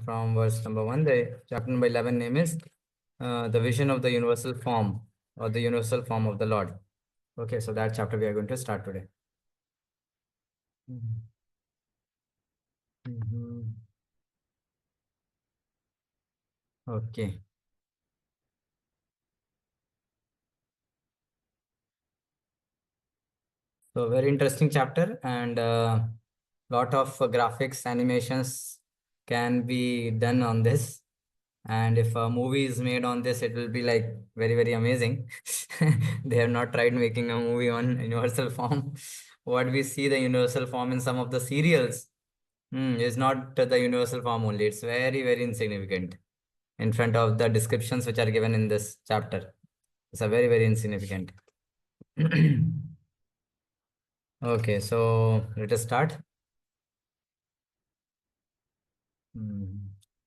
from verse number 1. The chapter number 11 name is the vision of the universal form or the universal form of the Lord. Okay, so that chapter we are going to start today. Okay. So very interesting chapter, and lot of graphics animations can be done on this. And if a movie is made on this, it will be like very, very amazing. They have not tried making a movie on universal form. What we see the universal form in some of the serials is not the universal form only. It's very, very insignificant in front of the descriptions which are given in this chapter. It's a very, very insignificant. Okay, so let us start.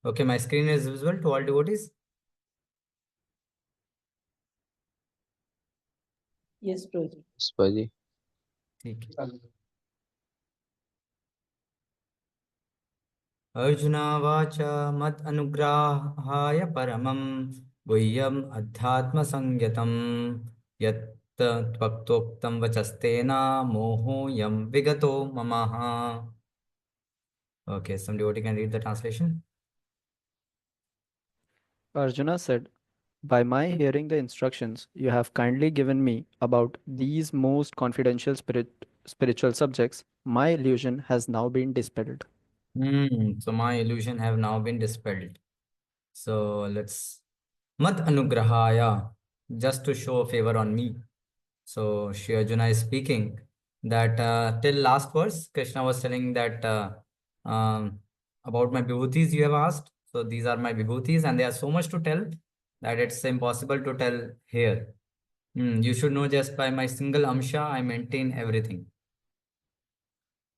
Okay, my screen is visible to all devotees. Yes, Prabhuji. E.A.S.Y. ठीक है. अर्जुनावाच मत् अनुग्रहाय परमं गुह्यम् अध्यात्मसंयतं यत् त्वक्तोक्तं वचस्तेन मोहोऽयं विगतो ममः. Okay, some devotee can read the translation. Arjuna said, by my hearing the instructions you have kindly given me about these most confidential spiritual subjects, my illusion has now been dispelled. So my illusion have now been dispelled. So let's mat anugrahaya, just to show favor on me. So Shri Arjuna is speaking that till last verse, Krishna was telling that about my vibhutis you have asked. So these are my vibhutis, and there are so much to tell that it's impossible to tell here. You should know just by my single amsha, I maintain everything.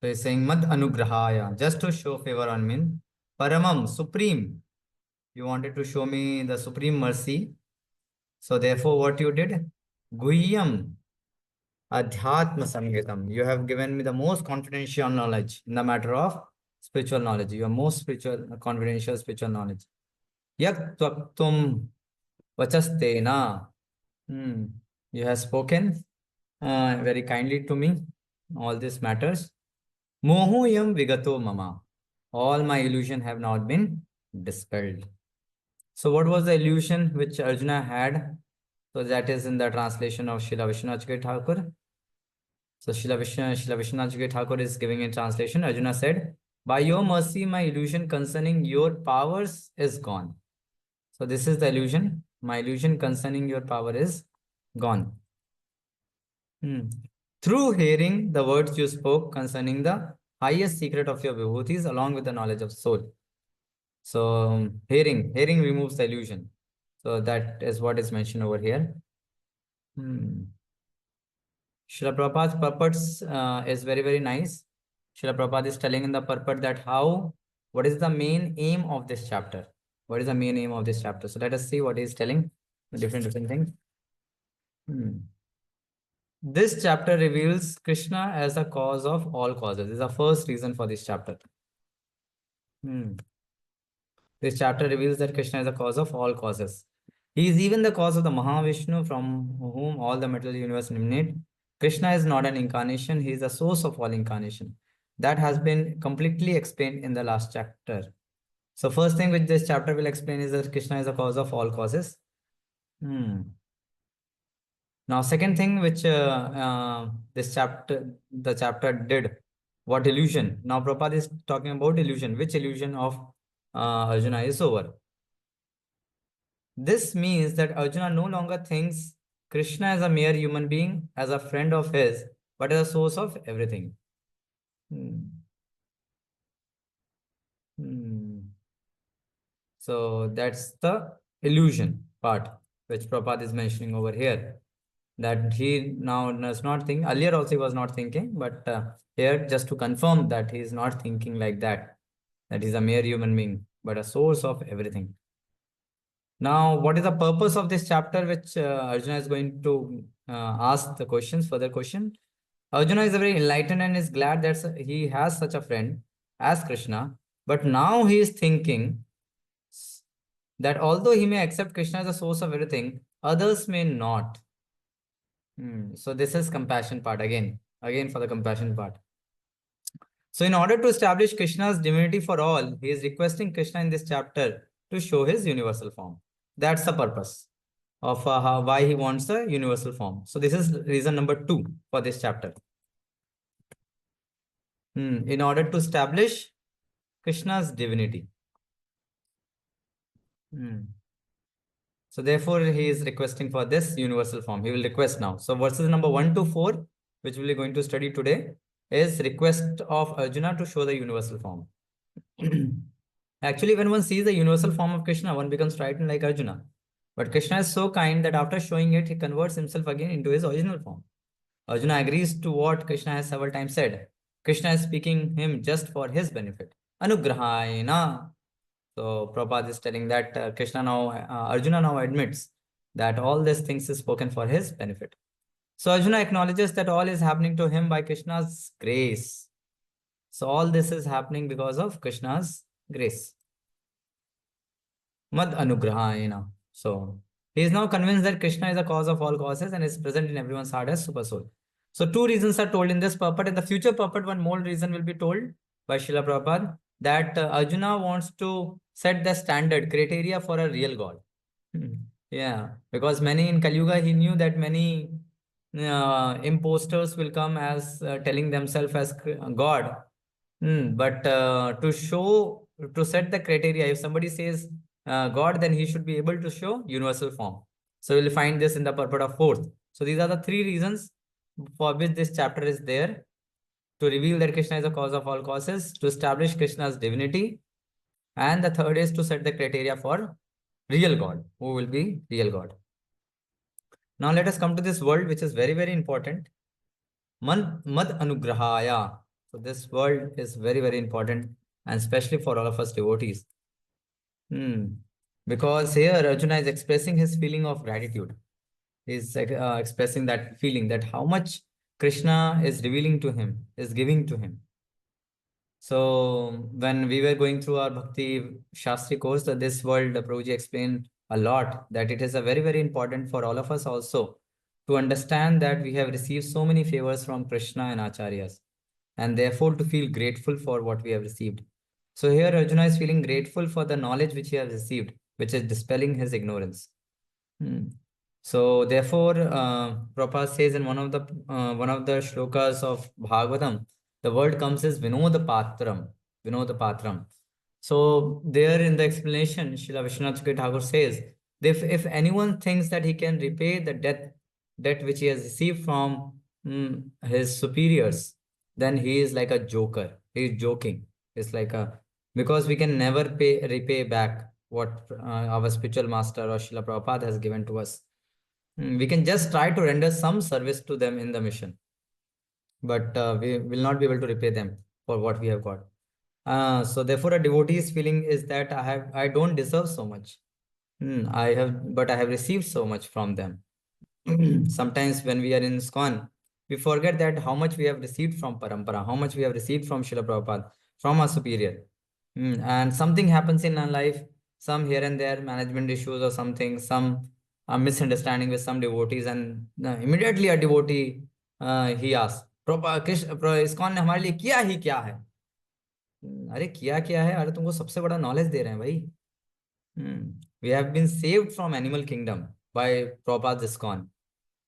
So he's saying mad anugrahaya, just to show favor on me. Paramam, supreme. You wanted to show me the supreme mercy. So therefore, what you did? Guhyam Adhyatma Sangetam. You have given me the most confidential knowledge in the matter of spiritual knowledge. Your most spiritual, confidential spiritual knowledge. Yak Twaktum Vachastena. You have spoken very kindly to me. All these matters. Mohu yam vigato mama. All my illusion have not been dispelled. So what was the illusion which Arjuna had? So that is in the translation of Srila Vishwanath Thakur. So Srila Vishwanath Thakur is giving a translation. Arjuna said, by your mercy, my illusion concerning your powers is gone. So this is the illusion. My illusion concerning your power is gone. Through hearing the words you spoke concerning the highest secret of your vibhutis along with the knowledge of soul. So hearing removes the illusion. So that is what is mentioned over here. Srila Prabhupada's purports is very, very nice. Srila Prabhupada is telling in the purport that what is the main aim of this chapter? What is the main aim of this chapter? So let us see what he is telling, different things. This chapter reveals Krishna as the cause of all causes. This is the first reason for this chapter. This chapter reveals that Krishna is the cause of all causes. He is even the cause of the Mahavishnu from whom all the material universe emanate. Krishna is not an incarnation, he is the source of all incarnation. That has been completely explained in the last chapter. So first thing which this chapter will explain is that Krishna is the cause of all causes. Now second thing which the chapter did, what illusion? Now Prabhupada is talking about illusion. Which illusion of Arjuna is over? This means that Arjuna no longer thinks Krishna as a mere human being, as a friend of his, but as a source of everything. So that's the illusion part, which Prabhupada is mentioning over here. That he now does not think, earlier also he was not thinking, but here just to confirm that he is not thinking like that, that he is a mere human being, but a source of everything. Now, what is the purpose of this chapter, which Arjuna is going to ask the questions, further question? Arjuna is very enlightened and is glad that he has such a friend as Krishna, But now he is thinking that although he may accept Krishna as the source of everything, others may not. So this is compassion part again for the compassion part. So in order to establish Krishna's divinity for all, he is requesting Krishna in this chapter to show his universal form. That's the purpose of why he wants the universal form. So this is reason number 2 for this chapter. In order to establish Krishna's divinity. Hmm. So therefore, he is requesting for this universal form. He will request now. So verses number 1 to 4, which we are going to study today, is request of Arjuna to show the universal form. Actually, when one sees the universal form of Krishna, one becomes frightened like Arjuna. But Krishna is so kind that after showing it, he converts himself again into his original form. Arjuna agrees to what Krishna has several times said. Krishna is speaking him just for his benefit. Anugrahayana. So Prabhupada is telling that Arjuna now admits that all these things is spoken for his benefit. So Arjuna acknowledges that all is happening to him by Krishna's grace. So all this is happening because of Krishna's grace. Mad Anugrahayana. So he is now convinced that Krishna is the cause of all causes and is present in everyone's heart as super soul. So two reasons are told in this purport. In the future purport, one more reason will be told by Srila Prabhupada that Arjuna wants to set the standard criteria for a real God. Yeah, because many in Kali Yuga, he knew that many imposters will come as telling themselves as God. But to set the criteria, if somebody says God, then he should be able to show universal form. So we'll find this in the purport of fourth. So these are the three reasons for which this chapter is there: to reveal that Krishna is the cause of all causes, to establish Krishna's divinity, and the third is to set the criteria for real God, who will be real God. Now let us come to this word, which is very, very important. Mad Anugrahaya. So this word is very, very important, and especially for all of us devotees. Because here Arjuna is expressing his feeling of gratitude. He's expressing that feeling that how much Krishna is revealing to him, is giving to him. So when we were going through our Bhakti Shastri course, this world, Prabhuji explained a lot that it is a very, very important for all of us also to understand that we have received so many favors from Krishna and Acharyas, and therefore to feel grateful for what we have received. So here Arjuna is feeling grateful for the knowledge which he has received, which is dispelling his ignorance. Hmm. So therefore, Prabhupada says in one of the shlokas of Bhagavatam, the word comes as Vinodapatram. Vinodapatram. So there in the explanation, Srila Vishwanath Chakravarti Thakur says, if anyone thinks that he can repay the debt which he has received from his superiors, then he is like a joker. He is joking. It's like a because we can never repay back what our spiritual master or Srila Prabhupada has given to us. We can just try to render some service to them in the mission, but we will not be able to repay them for what we have got. So therefore, a devotee's feeling is that I don't deserve so much. But I have received so much from them. Sometimes when we are in ISKCON, we forget that how much we have received from Parampara, how much we have received from Srila Prabhupada, from our superior. And something happens in our life, some here and there, management issues or something, some misunderstanding with some devotees, and immediately a devotee he asks, "Prabhupada, ISKCON ने हमारे लिए किया ही क्या है?" अरे किया क्या है? अरे तुमको सबसे बड़ा नॉलेज दे रहे हैं भाई. We have been saved from animal kingdom by Prabhupada's ISKCON.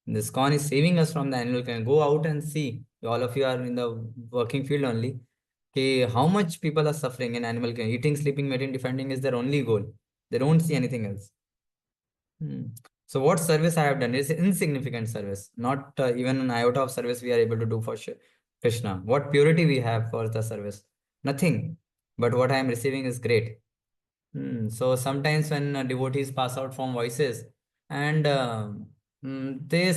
The ISKCON is saving us from the animal kingdom. Go out and see. All of you are in the working field only. Okay, how much people are suffering in animal kingdom. Eating, sleeping, mating, defending is their only goal. They don't see anything else. So what service I have done is insignificant service. Not even an iota of service we are able to do for Krishna. What purity we have for the service? Nothing. But what I am receiving is great. So sometimes when devotees pass out from voices and they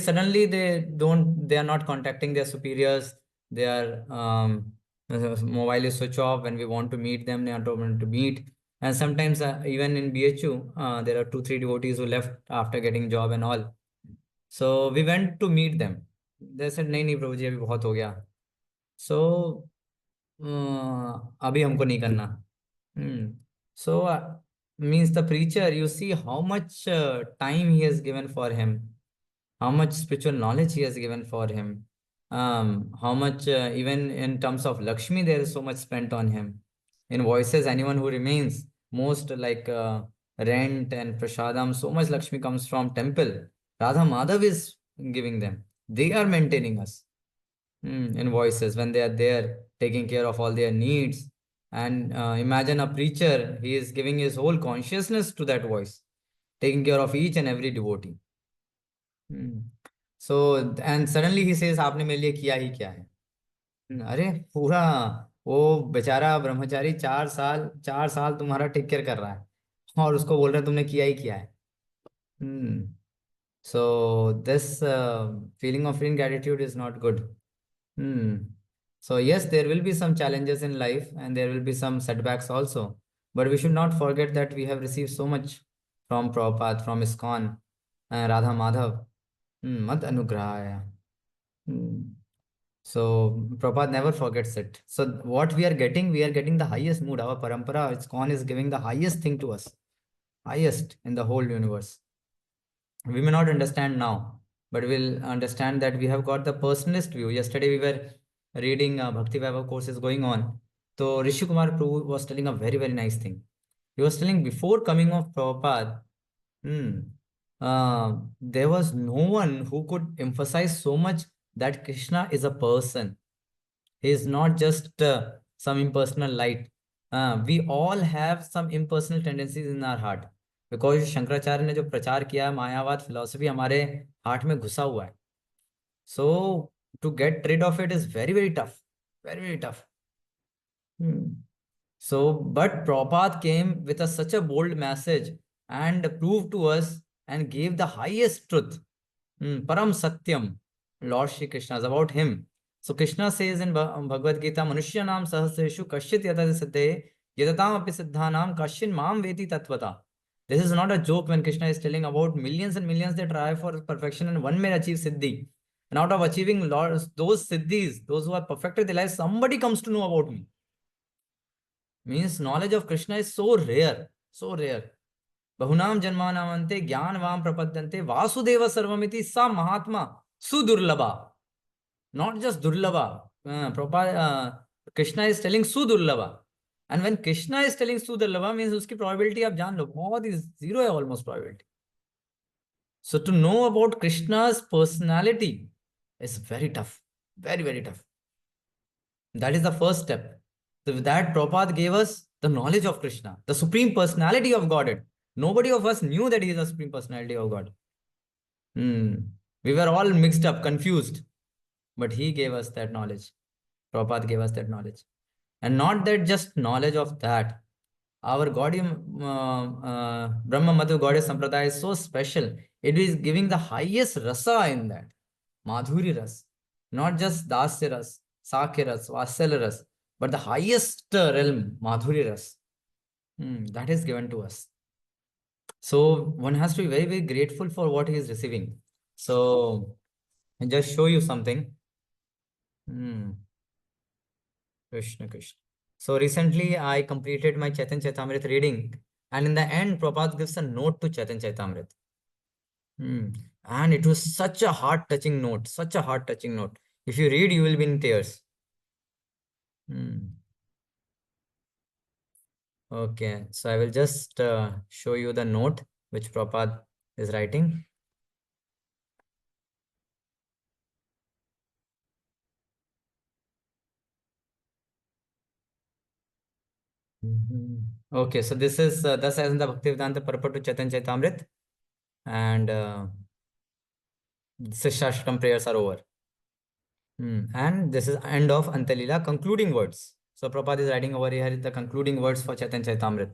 are not contacting their superiors. Their mobile is switch off. When we want to meet them, they are not able to meet. And sometimes even in BHU, there are 2 3 devotees who left after getting job and all. So we went to meet them. They said, नहीं नहीं प्रभु जी अभी बहुत हो गया. So अभी हमको नहीं करना. Hmm. So, means the preacher, you see how much time he has given for him, how much spiritual knowledge he has given for him, how much, even in terms of Lakshmi, there is so much spent on him. In voices, anyone who remains, most like rent and prasadam, so much Lakshmi comes from temple. Radha Madhav is giving them. They are maintaining us. In voices when they are there taking care of all their needs. And imagine a preacher, he is giving his whole consciousness to that voice, taking care of each and every devotee. Hmm. So, and suddenly he says, आपने मेरे लिए किया ही क्या है? अरे पूरा वो बेचारा ब्रह्मचारी 4 साल तुम्हारा टेक केयर कर रहा है और उसको बोल रहे हैं तुमने किया ही किया है. Hmm. So this feeling of ingratitude is not good. Hmm. So yes, there will be some challenges in life and there will be some setbacks also. But we should not forget that we have received so much from Prabhupada, from ISKCON, Radha Madhav. Mat anugrahaya. Hmm. So Prabhupada never forgets it. So what we are getting the highest mood. Our parampara, ISKCON is giving the highest thing to us, highest in the whole universe. We may not understand now, but we'll understand that we have got the personalist view. Yesterday we were reading Bhakti Vaibhav courses going on. So Rishi Kumar Prabhu was telling a very, very nice thing. He was telling before coming of Prabhupada, hmm, there was no one who could emphasize so much that Krishna is a person. He is not just some impersonal light. We all have some impersonal tendencies in our heart. Because Shankaracharya ने जो प्रचार किया है मायावाद philosophy हमारे heart में घुसा हुआ है. So to get rid of it is very very tough, very very tough. So, but Prabhupada came with such a bold message and proved to us and gave the highest truth. Param Satyam, Lord Shri Krishna is about him. So Krishna says in Bhagavad Gita, Manushyanam sahasreshu kashit yatati siddhe yatatam api siddhanam kashin mam veti tatvata. This is not a joke when Krishna is telling about millions and millions they try for perfection and one may achieve siddhi. And out of achieving those siddhis, those who are perfected their life, somebody comes to know about me. Means knowledge of Krishna is so rare, so rare. Bahunam janmanamante jnanvam prapadyante vasudeva sarvamiti sa mahatma sudurlabha. Not just durlabha. Krishna is telling sudurlabha. And when Krishna is telling sudurlabha means uski probability आप जान लो बहुत ही zero है almost probability. So to know about Krishna's personality is very tough, very very tough. That is the first step. So with that, Prabhupada gave us the knowledge of Krishna, the supreme personality of Godhead. Nobody of us knew that he is the supreme personality of God. Hmm. We were all mixed up, confused, but he gave us that knowledge. Prabhupada gave us that knowledge. And not that just knowledge of that. Our Gaudiya Brahma Madhu Gaudiya Sampradaya is so special. It is giving the highest rasa in that. Madhuri ras. Not just Dasya ras, Sakya ras, Vatsala ras, but the highest realm, Madhuri ras. That is given to us. So one has to be very, very grateful for what he is receiving. So I just show you something. Hmm. Krishna Krishna. So recently I completed my Chaitan Chaitamrit reading, and in the end, Prabhupada gives a note to Chaitan Chaitamrit. And it was such a heart-touching note, such a heart-touching note. If you read, you will be in tears. Okay, so I will just show you the note which Prabhupada is writing. Okay, so this is thus as in the Bhaktivedanta Purport to Chaitan Chaitamrit, and this Shashtam prayers are over. And this is end of Antalila, concluding words. So Prabhupada is writing over here the concluding words for Chaitan Chaitamrit.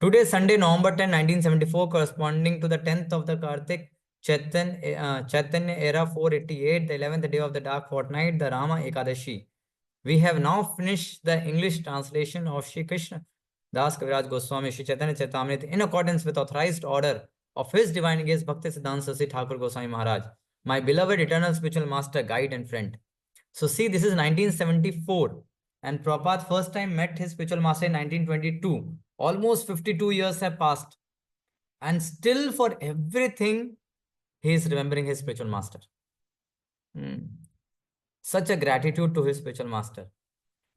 Today, Sunday, November 10, 1974, corresponding to the 10th of the Kartik, Chaitanya era 488, the 11th day of the dark fortnight, the Rama Ekadashi. We have now finished the English translation of Shri Krishna Das Kaviraj Goswami Shri Chaitanya Chaitamrit in accordance with authorized order of His Divine Grace Bhakti Siddhanta Saraswati Thakur Goswami Maharaj, my beloved eternal spiritual master, guide and friend. So see, this is 1974 And Prabhupada first time met his spiritual master in 1922. Almost 52 years have passed. And still for everything, he is remembering his spiritual master. Hmm. Such a gratitude to his spiritual master.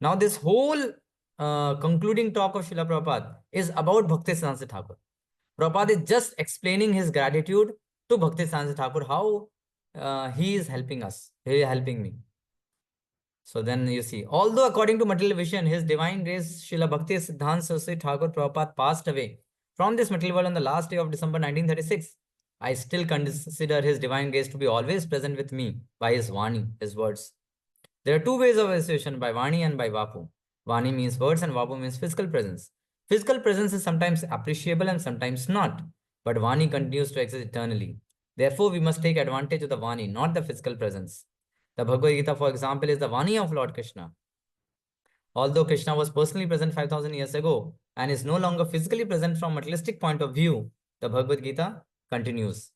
Now, this whole concluding talk of Srila Prabhupada is about Bhakti Siddhanta Thakur. Prabhupada is just explaining his gratitude to Bhakti Siddhanta Thakur, how he is helping us, he is helping me. So then you see, although according to material vision, His Divine Grace Srila Bhakti Siddhanta Saraswati Thakur Prabhupada passed away from this material world on the last day of December 1936, I still consider His Divine Grace to be always present with me by His Vani, His words. There are two ways of association, by Vani and by Vapu. Vani means words and Vapu means physical presence. Physical presence is sometimes appreciable and sometimes not, but Vani continues to exist eternally. Therefore, we must take advantage of the Vani, not the physical presence. The Bhagavad Gita, for example, is the Vani of Lord Krishna. Although Krishna was personally present 5000 years ago and is no longer physically present from a materialistic point of view, the Bhagavad Gita continues.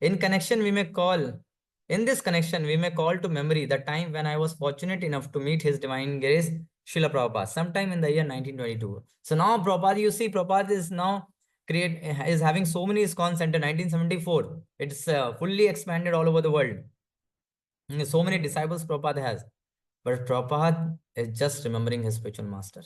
In connection, we may call, in this connection, we may call to memory the time when I was fortunate enough to meet His Divine Grace, Srila Prabhupada, sometime in the year 1922. So now Prabhupada, you see, Prabhupada is now is having so many ISKCON center 1974. It's fully expanded all over the world. So many disciples Prabhupada has. But Prabhupada is just remembering his spiritual master.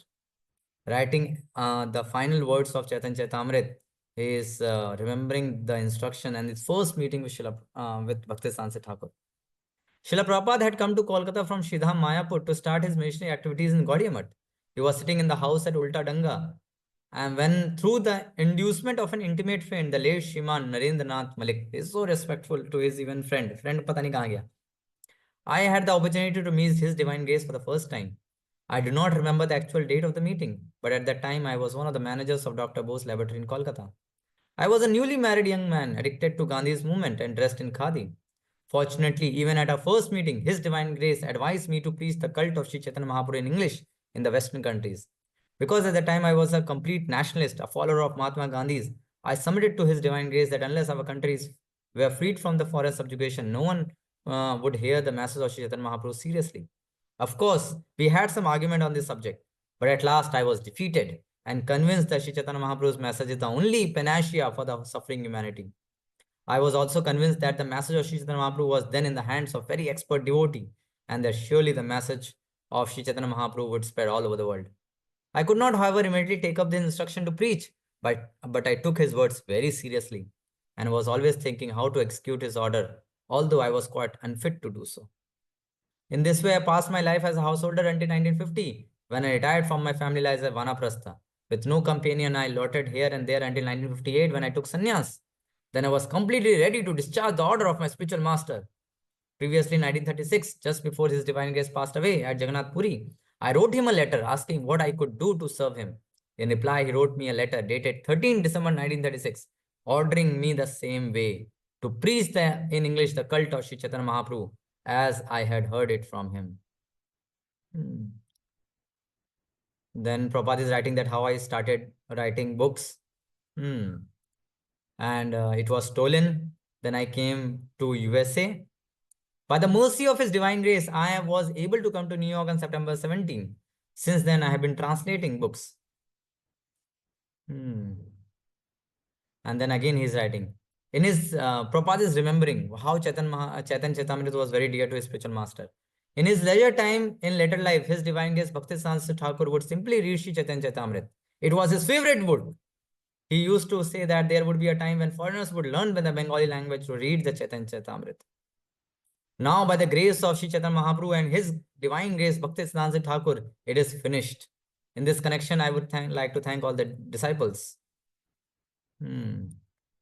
Writing the final words of Chaitanya Chaitamrit, he is remembering the instruction and his first meeting with with Bhakti Sansi Thakur. Srila Prabhupada had come to Kolkata from Shridham Mayapur to start his missionary activities in Gaudiya Math. He was sitting in the house at Ulta Danga, and when through the inducement of an intimate friend, the late Shriman Narendranath Malik is so respectful to his even friend pata nahi kahan gaya. I had the opportunity to meet His Divine Grace for the first time. I do not remember the actual date of the meeting, but at that time I was one of the managers of Dr. Bose laboratory in Kolkata. I was a newly married young man addicted to Gandhi's movement and dressed in khadi. Fortunately, even at our first meeting, His Divine Grace advised me to preach the cult of Sri Chaitanya Mahaprabhu in English in the Western countries. Because at the time I was a complete nationalist, a follower of Mahatma Gandhi's, I submitted to His Divine Grace that unless our countries were freed from the foreign subjugation, no one would hear the message of Sri Chaitanya Mahaprabhu seriously. Of course, we had some argument on this subject, but at last I was defeated and convinced that Sri Chaitanya Mahaprabhu's message is the only panacea for the suffering humanity. I was also convinced that the message of Sri Chaitanya Mahaprabhu was then in the hands of very expert devotee, and that surely the message of Sri Chaitanya Mahaprabhu would spread all over the world. I could not, however, immediately take up the instruction to preach, but I took his words very seriously and was always thinking how to execute his order, although I was quite unfit to do so. In this way, I passed my life as a householder until 1950, when I retired from my family life as a Vanaprastha. With no companion, I loitered here and there until 1958 when I took sannyas. Then I was completely ready to discharge the order of my spiritual master. Previously, in 1936, just before His Divine Grace passed away at Jagannath Puri, I wrote him a letter asking what I could do to serve him. In reply, he wrote me a letter dated 13 December 1936, ordering me the same way to preach in English the cult of Sri Chaitanya Mahaprabhu as I had heard it from him. Then Prabhupada is writing that how I started writing books. And it was stolen. Then I came to USA. By the mercy of His Divine Grace, I was able to come to New York on September 17. Since then, I have been translating books. And then again, he's writing. In his Prabhupada is remembering how Chaitanya Chaitamrita was very dear to his spiritual master. In his leisure time, in later life, His Divine Grace Bhakti Sanskrit Thakur would simply read Sri Chaitanya Chaitamrita. It was his favorite book. He used to say that there would be a time when foreigners would learn the Bengali language to read the Chaitanya Chaitamrita. Now, by the grace of Sri Chaitanya Mahaprabhu and His Divine Grace Bhakti Siddhanta Thakur, it is finished. In this connection, I would like to thank all the disciples. And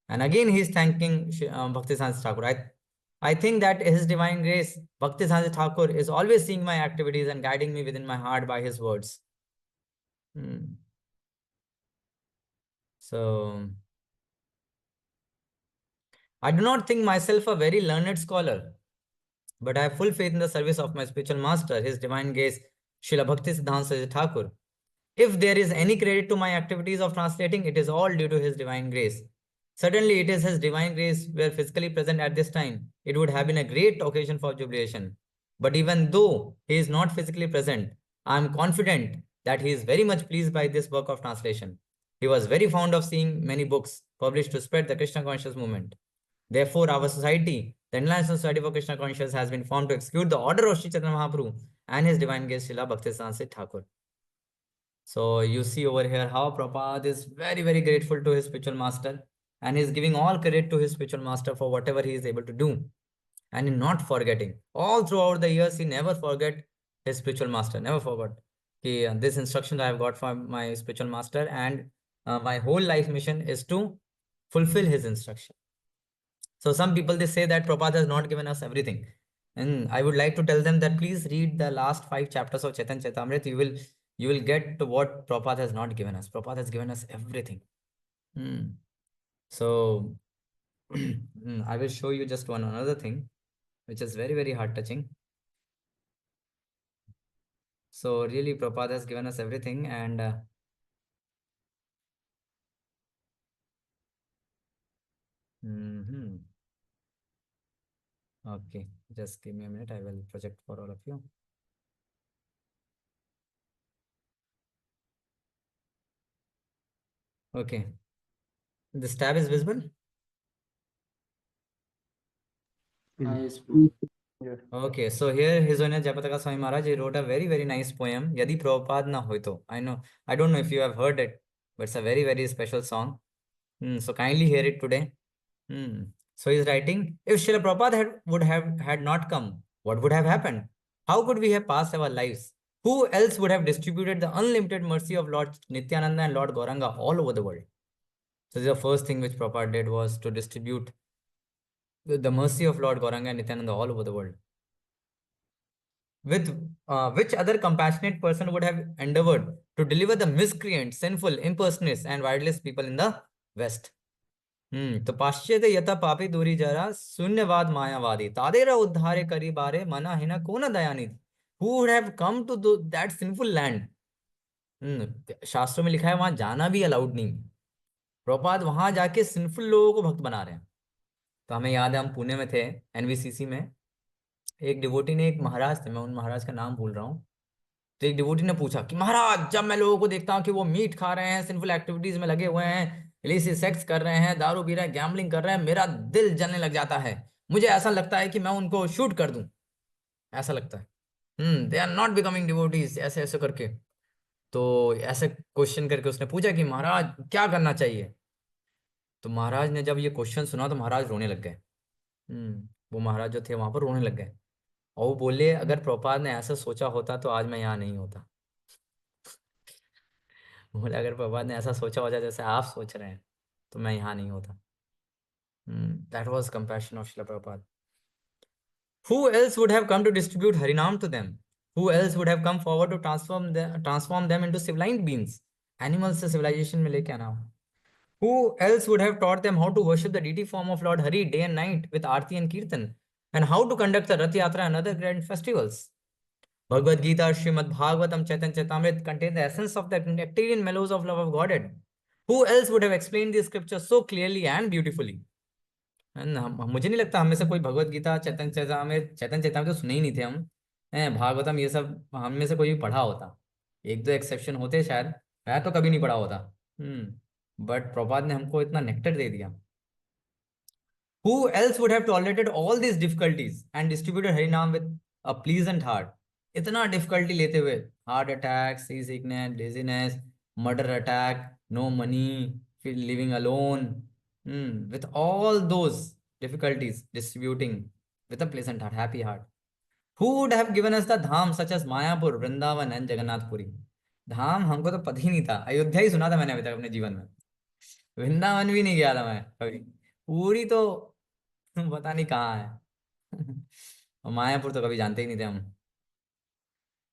again, he is thanking Bhakti Siddhanta Thakur. I think that His Divine Grace Bhakti Siddhanta Thakur is always seeing my activities and guiding me within my heart by his words. So, I do not think myself a very learned scholar, but I have full faith in the service of my spiritual master, His Divine Grace, Srila Bhakti Siddhanta Thakur. If there is any credit to my activities of translating, it is all due to His Divine Grace. Certainly, it is His Divine Grace were physically present at this time. It would have been a great occasion for jubilation. But even though He is not physically present, I am confident that he is very much pleased by this work of translation. He was very fond of seeing many books published to spread the Krishna conscious movement. Therefore, our society, the International Society for Krishna Consciousness, has been formed to execute the order of Sri Chaitanya Mahaprabhu and his divine guest Srila Bhaktivedanta Thakur. So you see over here how Prabhupada is very, very grateful to his spiritual master, and he's giving all credit to his spiritual master for whatever he is able to do, and in not forgetting. All throughout the years, he never forget his spiritual master, never forgot. This instruction I have got from my spiritual master, and my whole life mission is to fulfill his instruction. So some people they say that Prabhupada has not given us everything. And I would like to tell them that please read the last 5 chapters of Chaitanya Chaitamrita. You will get to what Prabhupada has not given us. Prabhupada has given us everything. Hmm. So I will show you just one another thing, which is very, very heart touching. So really Prabhupada has given us everything, and mhm. Okay, just give me a minute. I will project for all of you. Okay, this tab is visible. Yes, Prabhu. Yeah. Okay, so here His Holiness Jayapataka Swami Maharaj, he wrote a very, very nice poem, Yadi Prabhupada Na Hoito. I don't know if you have heard it, but it's a very, very special song. So kindly hear it today. So he's writing, if Srila Prabhupada would have had not come, what would have happened? How could we have passed our lives? Who else would have distributed the unlimited mercy of Lord Nityananda and Lord Gauranga all over the world? So the first thing which Prabhupada did was to distribute the mercy of Lord Gauranga and Nityananda all over the world. With which other compassionate person would have endeavored to deliver the miscreant, sinful, impersonalists, and wideless people in the West? तो पाश्चात्य यथा पापी दूरी जरा शून्यवाद मायावादी तादेरा उद्धारे करी बारे मना हिना कोना Dayanidhi who would have come to that sinful land? शास्त्रों में लिखा है वहां जाना भी अलाउड नहीं। प्रभुपाद वहां जाके सिंफुल लोगों को भक्त बना रहे हैं। तो हमें याद है हम पुणे में थे एनवीसीसी में, एक डिवोटी ने, एक महाराज थे, मैं उन महाराज का नाम भूल रहा हूँ। तो एक डिवोटी ने पूछा कि महाराज जब मैं लोगों को देखता हूँ कि वो मीट खा रहे हैं, सिंफुल एक्टिविटीज में लगे हुए हैं, इलिसिट सेक्स कर रहे हैं, दारू पी रहे हैं, गैम्बलिंग कर रहे हैं, मेरा दिल जलने लग जाता है। मुझे ऐसा लगता है कि मैं उनको शूट कर दूं, ऐसा लगता है। They are not becoming devotees, ऐसे ऐसे करके। तो ऐसे क्वेश्चन करके उसने पूछा कि महाराज क्या करना चाहिए? तो महाराज ने जब ये क्वेश्चन सुना तो महाराज रोने लग गए। वो महाराज जो थे वहां पर रोने लग गए, और वो बोले अगर प्रभुपाद ने ऐसा सोचा होता तो आज मैं यहाँ नहीं होता। बोले अगर प्रभुपाद ने ऐसा सोचा होता जैसे आप सोच रहे हैं तो मैं यहाँ नहीं होता। That was compassion of Srila Prabhupada. Who else would have come to distribute Harinam to them? Who else would have come forward to transform them into civilized beings? Animals से civilization में लेके आना। Who else would have taught them how to worship the deity form of Lord Hari day and night with Aarti and Kirtan, and how to conduct the Rath Yatra and other grand festivals? Bhagavad Gita, Srimad Bhagavatam, Chaitanya Chaitamrit contain the essence of the nectarian mellows of love of Godhead. Who else would have explained these scriptures so clearly and beautifully? मुझे नहीं लगता हमें से कोई भगवत गीता, चैतन्य चैतामृत तो सुने ही नहीं थे हम। भागवतम ये सब हम में से कोई भी पढ़ा होता, एक दो एक्सेप्शन होते शायद, मैं तो कभी नहीं पढ़ा होता। बट प्रभुपाद ने हमको इतना नेक्टर दे दिया। Who else would have tolerated all these difficulties and distributed Harinam with a pleasant heart? इतना डिफिकल्टी लेते हुए, heart attack, sea sickness, dizziness, murder attack, no money, फिर living alone, with all those difficulties distributing with a pleasant heart, happy heart. Who would have given us the dham such as Mayapur, Vrindavan and Jagannathpuri? धाम हमको तो पता ही नहीं था, अयोध्या ही सुना था मैंने अभी तक अपने जीवन में, वृंदावन भी नहीं गया था मैं कभी, पूरी तो पता नहीं कहाँ है। और मायापुर तो कभी जानते ही नहीं थे हम।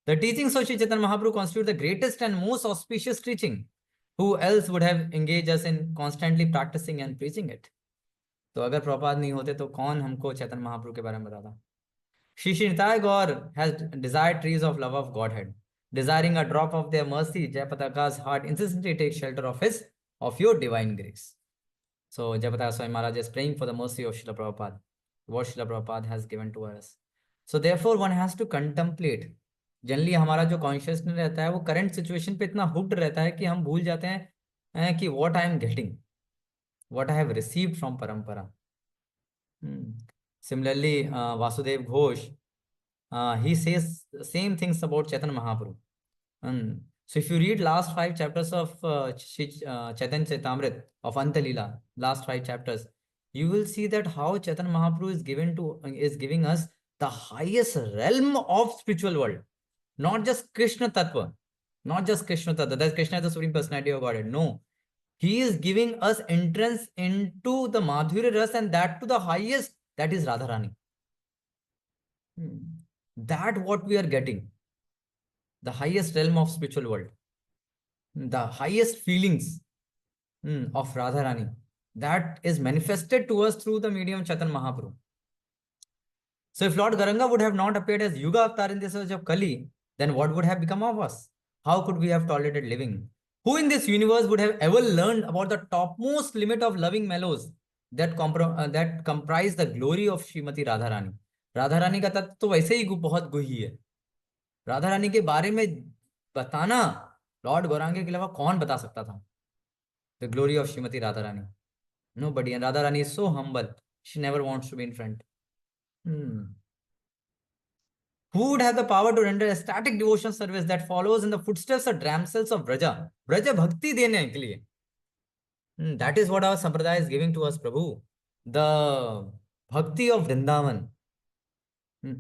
The teachings of Sri Chaitanya Mahaprabhu constitute the greatest and most auspicious teaching. Who else would have engaged us in constantly practicing and preaching it? तो अगर प्रभुपाद नहीं होते तो कौन हमको चैतन्य महाप्रभु के बारे में बताता? Shri Shri Nitai Gaur has desired trees of love of Godhead. Desiring a drop of their mercy, Jayapataka's heart insistently takes shelter of your divine grace. So Jayapataka Swami Maharaj is praying for the mercy of Srila Prabhupada, what Srila Prabhupada has given to us. So therefore one has to contemplate generally हमारा जो consciousness रहता है वो current situation पे इतना hooked रहता है कि हम भूल जाते हैं कि what I am getting, what I have received from parampara. Similarly Vasudev Ghosh, he says same things about Chaitanya Mahaprabhu. So if you read last five chapters of Chaitanya Chaitamrit of Antalila, last five chapters, you will see that how Chaitanya Mahaprabhu is giving us the highest realm of spiritual world, not just Krishna Tattva, not just Krishna Tattva. That Krishna is the supreme personality of Godhead. No, he is giving us entrance into the Madhurya Ras, and that to the highest, that is Radharani. That what we are getting, the highest realm of spiritual world, the highest feelings of Radharani, that is manifested to us through the medium of Chaitanya Mahaprabhu. So if Lord Garanga would have not appeared as Yuga Avatar in this age of Kali, then what would have become of us? How could we have tolerated living? Who in this universe would have ever learned about the topmost limit of loving mellows that comprise the glory of Srimati Radharani? Radharani का तत्व तो वैसे ही बहुत गुही है। राधा रानी के बारे में बताना लॉर्ड गौरांग के अलावा कौन बता सकता था? The glory of Shrimati Radha Rani, nobody. And Radha Rani is so humble, she never wants to be in front. Who would have the power to render a static devotion service that follows in the footsteps of damsels of Braja? Braja bhakti देने के लिए। That is what our sampradaya is giving to us, Prabhu. The bhakti of Vrindavan.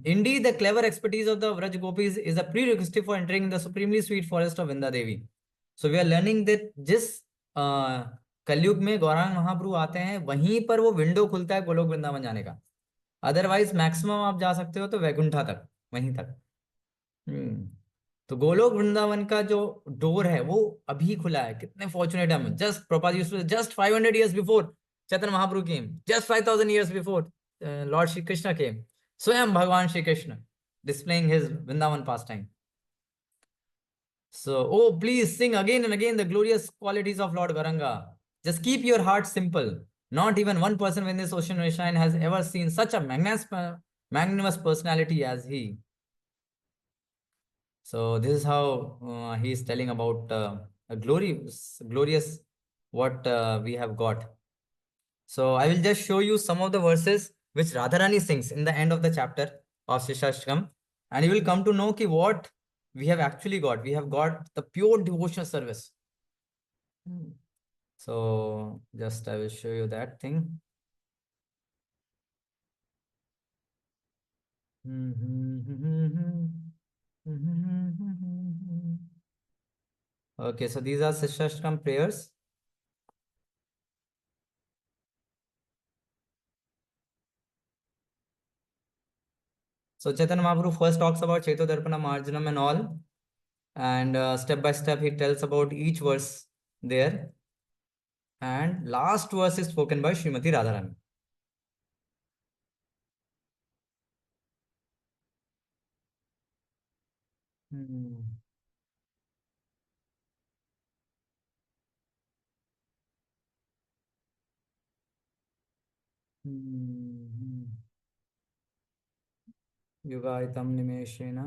Indeed, the clever expertise of the Vraj Gopis is a prerequisite for entering the supremely sweet forest of Vrinda Devi. So we are learning that जिस कलयुग में गौरांग महाप्रभु आते हैं वहीं पर वो window खुलता है गोलोक वृंदावन जाने का। अदरवाइज मैक्सिमम आप जा सकते हो तो वैकुंठा तक, वहीं तक। हम्म तो गोलोक वृंदावन का जो डोर है वो अभी खुला है। कितने फॉर्चुनेट हम, just Prabhupada just 500 years before Chaitanya Mahaprabhu came, just 5000 years before Lord Shri Krishna came, स्वयं भगवान Shri Krishna displaying his Vrindavan pastime. So, oh, please sing again and again the glorious qualities of Lord Garanga. Just keep your heart simple. Not even one person in this ocean ocean has ever seen such a magnanimous personality as he. So, this is how he is telling about a glorious what we have got. So, I will just show you some of the verses which Radharani sings in the end of the chapter of Shishashtakam, and you will come to know ki what we have actually got. We have got the pure devotional service. So just I will show you that thing. Okay, so these are Shishashtakam prayers. So Chaitanya Mahaprabhu first talks about Chaitodarpana Marjanam and all, and step by step he tells about each verse there. And last verse is spoken by Srimati Radharani. युगायतम निमेषेण।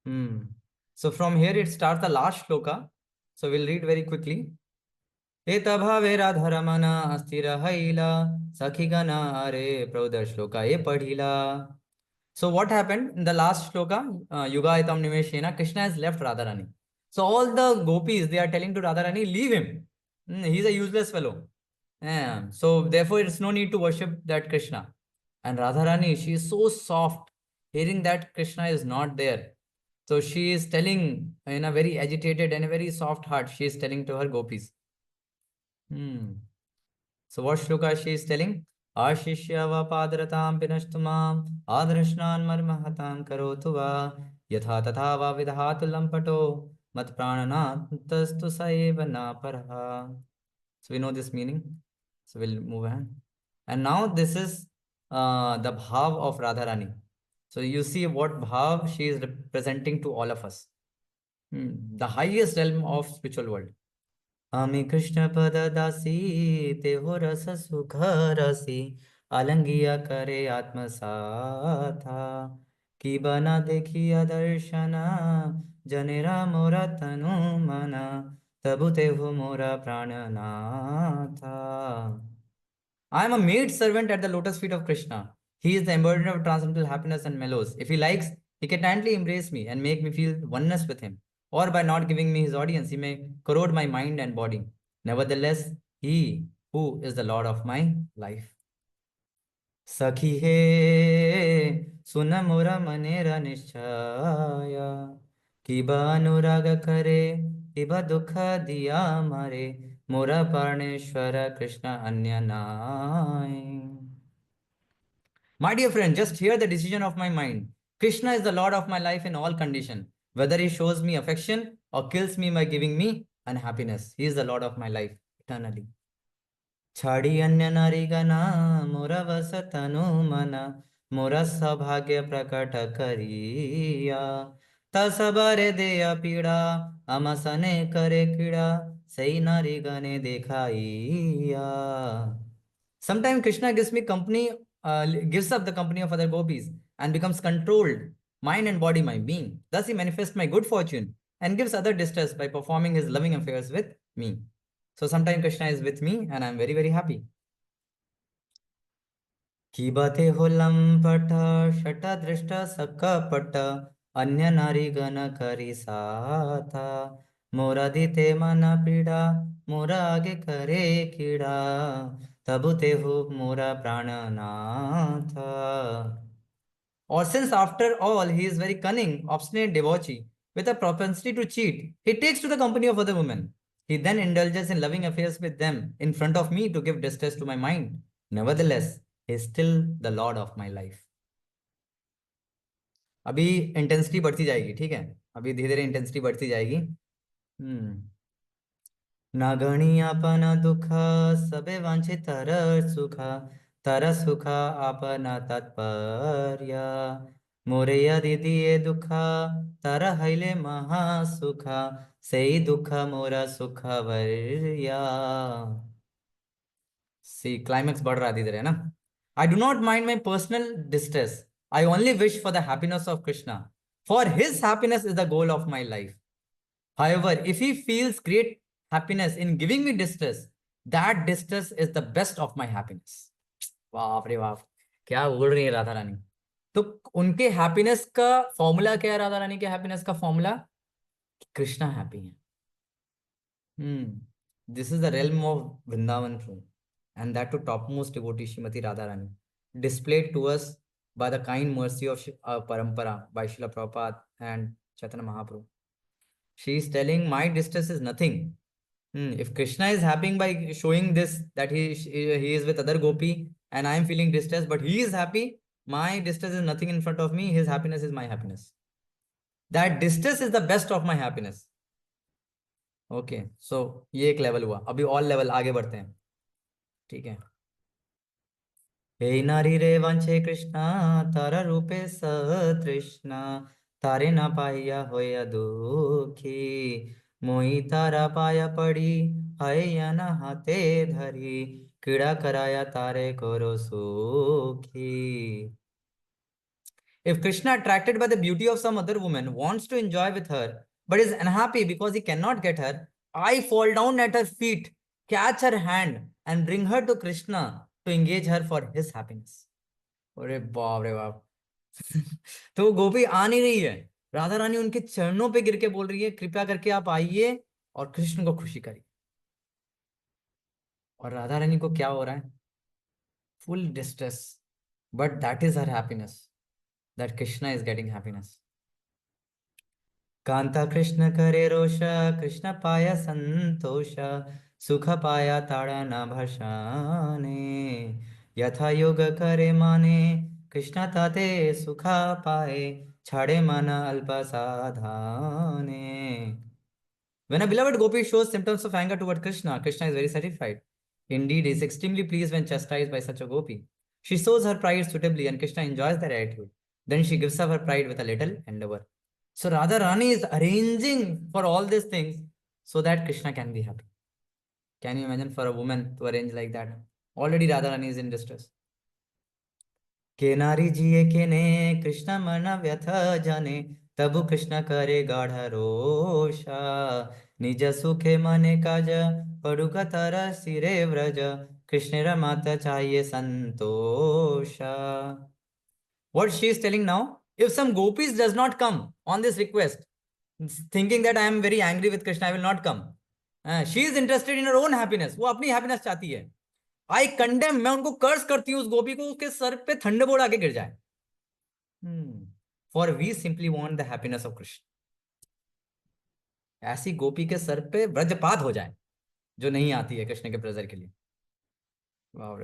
Hmm. So from here it starts the last shloka. So we'll read very quickly. Eta bhavera dharamana asthira haila sakhigana are pravda shloka e padhila. So what happened in the last shloka? Yuga itam nimeshena, Krishna has left Radharani. So all the gopis, they are telling to Radharani, leave him. He's a useless fellow. Yeah. So therefore it's no need to worship that Krishna. And Radharani, she is so soft, hearing that Krishna is not there. So she is telling in a very agitated and a very soft heart, she is telling to her gopis. So what shloka she is telling? Ashishya va padratam pinashtumam adhrishnan marmahatam karotu va yatha tatha va vidhatu lampato mat prananastastu saeva na parha. So we know this meaning. So we'll move on. And now this is the bhav of Radharani. So you see what bhav she is representing to all of us. The highest realm of spiritual world. আমি কৃষ্ণ পদ দাসী তেহ রস সুখ রসি अलंगिया करे आत्मसाथा की बना देखिया दर्शना जनेरा मोरा तनु मना तबु ते हो मोरा प्राणनाथा। I am a maid servant at the lotus feet of Krishna. He is the embodiment of transcendental happiness and mellows. If he likes, he can kindly embrace me and make me feel oneness with him. Or by not giving me his audience, he may corrode my mind and body. Nevertheless, he who is the Lord of my life. सखी हे सुन मोरा मनेरा निश्चय किबा अनुराग करे किबा दुख दिया मारे मोरा प्राणेश्वर कृष्ण अन्य नाय। My dear friend, just hear the decision of my mind. Krishna is the Lord of my life in all condition. Whether he shows me affection or kills me by giving me unhappiness, he is the Lord of my life eternally. छाड़ी अन्य नारी गना मोरा वस तनु मना मोरा सौभाग्य प्रकट करिया तसबरे देया पीड़ा अमसने करे कीड़ा सही नारी गने देखाइया। Sometimes Krishna gives me company, gives up the company of other gopis and becomes controlled, mind and body my being. Thus he manifests my good fortune and gives other distress by performing his loving affairs with me. So sometimes Krishna is with me and I'm very, very happy. की बातें हो लंपट shut दृष्ट सकपट अन्य नारी गण करी साथा मोरा दिते मन पीड़ा मोरा आगे करे कीड़ा तबु ते हो मोरा प्राणनाथ। Or since after all he is very cunning, obstinate debauchee, with a propensity to cheat, he takes to the company of other women. He then indulges in loving affairs with them in front of me to give distress to my mind. Nevertheless, he is still the Lord of my life. अभी intensity बढ़ती जाएगी, ठीक है? अभी धीरे धीरे intensity बढ़ती जाएगी। ना गणी आपन दुख सबे वांछे तर सुख आपन तात्पर्य मोरे यदि दिए दुख तर हईले महासुख सही दुख मोरा सुख वर्या। सी क्लाइमेक्स बढ़ रहा है धीरे, है ना? I do not mind my personal distress, I only wish for the happiness of Krishna, for his happiness is the goal of my life. However, if he feels great happiness in giving me distress, that distress is the best of my happiness. बाप रे बाप, क्या बोल रही है राधा रानी। तो उनके happiness का फॉर्मूला क्या है? राधा रानी के हैप्पीनेस का फॉर्मूला, कृष्णा हैप्पी है। This is the realm of Vrindavan throne, and that to topmost devotee Srimati Radharani, displayed to us by the kind mercy of Parampara by Srila Prabhupada and Chaitanya Mahaprabhu. She is telling my distress is nothing. If Krishna is happy by showing this that he is with other gopi and I am feeling distress, but he is happy, my distress is nothing in front of me. His happiness is my happiness. That distress is the best of my happiness. Okay, so ये एक level हुआ, अभी और level आगे बढ़ते हैं, ठीक है? हे नारी रे वंशे कृष्णा तारा रूपे सतृष्णा तारे ना पाया होया दुखी मोई तारा पाया पड़ी है या न हाथे धरी कीड़ा कराया तारे करो सुखी। If Krishna, attracted by the beauty of some other woman, wants to enjoy with her, but is unhappy because he cannot get her, I fall down at her feet, catch her hand, and bring her to Krishna to engage her for his happiness. अरे बाप रे बाप। तो वो गोपी आ नहीं रही है, राधा रानी उनके चरणों पे गिर के बोल रही है, कृपया करके आप आइए और कृष्ण को खुशी करिए। और राधा रानी को क्या हो रहा है? Full distress, but that is her happiness, that Krishna is getting happiness. Kanta Krishna करे रोष कृष्ण पाया संतोष सुख पाया ताड़ा न भसाने यथा योग करे माने कृष्ण ताते सुखा पाए छाड़े मन अल्प साधाने। When a beloved gopi shows symptoms of anger toward Krishna, Krishna is very satisfied. Indeed, he is extremely pleased when chastised by such a gopi. She shows her pride suitably and Krishna enjoys their attitude. Then she gives up her pride with a little endeavor. So Radha Rani is arranging for all these things so that Krishna can be happy. Can you imagine for a woman to arrange like that? Already Radha Rani is in distress. के नारी जिए के ने कृष्ण मन व्यथ जाने, तबु कृष्ण करे गाढ़ रोषा। निज सुखे मने काज पड़ुक तर सिरे व्रज, कृष्ण रमात चाहिए संतोषा। What she is telling now, if some gopis does not come on this request, thinking that I am very angry with Krishna, I will not come. She is interested in her own happiness. वो अपनी happiness चाहती है. I condemn, मैं उनको कर्स करती हूँ उस गोपी को, उसके सर पे थंडरबोल्ट आके गिर जाए. For we simply want the happiness of Krishna. ऐसी गोपी के सर पे वज्रपात हो जाए जो नहीं आती है कृष्ण के प्रेजर के लिए. Wow.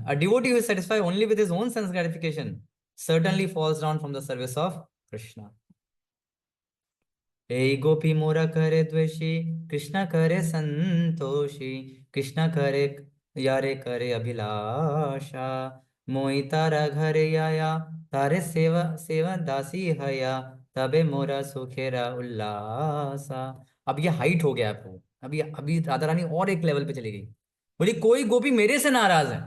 A devotee who is satisfied only with his own sense gratification certainly falls down from the service of Krishna. Hey gopi mora kare dveshi, Krishna kare santoshi, Krishna kare yare kare abhilasha, moi tara ghare आया, तारे सेवा सेवा दासी हया, तबे मोरा सुखेरा उल्लासा. अब ये हाइट हो गया आपको. अभी अभी राधा रानी और एक लेवल पे चली गई. बोली कोई गोपी मेरे से नाराज है,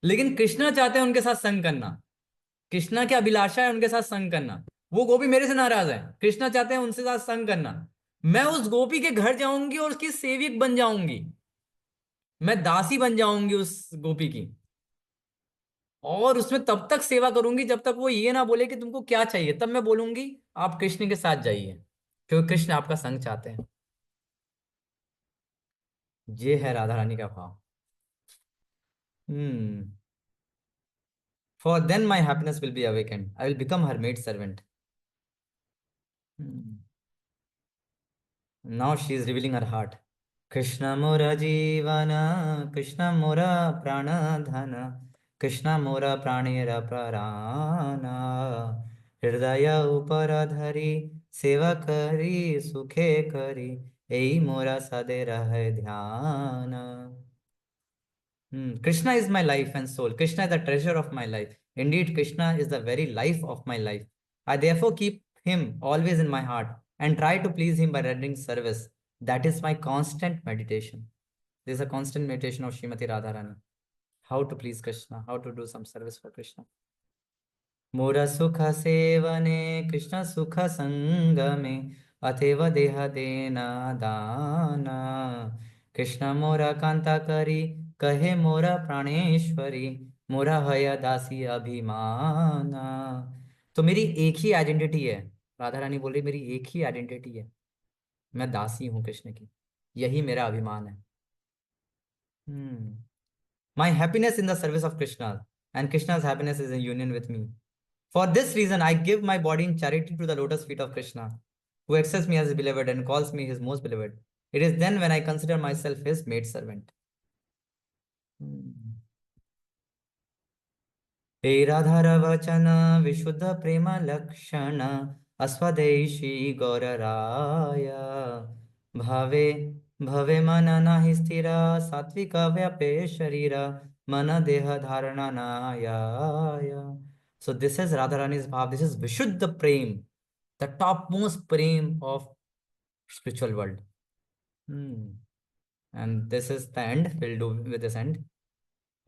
लेकिन कृष्णा चाहते हैं उनके साथ संग करना. कृष्णा की अभिलाषा है उनके साथ संग करना. वो गोपी मेरे से नाराज है, कृष्णा चाहते हैं उनसे साथ संग करना. मैं उस गोपी के घर जाऊंगी और उसकी सेविक बन जाऊंगी. मैं दासी बन जाऊंगी उस गोपी की, और उसमें तब तक सेवा करूंगी जब तक वो ये ना बोले कि तुमको क्या चाहिए. तब मैं बोलूंगी आप कृष्ण के साथ जाइए, क्योंकि कृष्ण आपका संग चाहते हैं. ये है राधा रानी का भाव. हम्म. For then my happiness will be awakened. I will become her maid servant. Hmm. Now she is revealing her heart. Krishna Mora Jivana, Krishna Mora Pranadhana, Krishna Mora Pranera Prarana, Hridaya Uparadhari, Seva Kari, Sukhe Kari, Ei Mora Sade Rahe Dhyana. Krishna is my life and soul. Krishna is the treasure of my life. Indeed, Krishna is the very life of my life. I therefore keep him always in my heart and try to please him by rendering service. That is my constant meditation. This is a constant meditation of Srimati Radharani. How to please Krishna, how to do some service for Krishna. मोर सुख सेवने कृष्ण सुख संग में, अथेव देह देना दाना. कृष्ण मोरा कांता करी, कहे मोरा प्राणेश्वरी, मोरा हय दासी अभिमाना. तो मेरी एक ही आइडेंटिटी है. राधा रानी बोल रही मेरी एक ही आइडेंटिटी है, मैं दासी हूँ कृष्ण की. यही मेरा अभिमान है. My happiness in the service of Krishna, and Krishna's happiness is in union with me. For this reason, I give my body in charity to the lotus feet of Krishna, who accepts me as his beloved and calls me his most beloved. It is then when I consider myself his maid servant. Hmm. हे राधा रवचन विशुद्ध प्रेम लक्षण, अस्वदेशी गौर राय, भावे भवे मन नाही स्थिरा, सात्विक व्यापे शरीरा, मन देह धारणा नाया. So this is Radharani's bhav. This is Vishuddha Prem, the topmost prem of spiritual world. Hmm. And this is the end. We'll do with this end.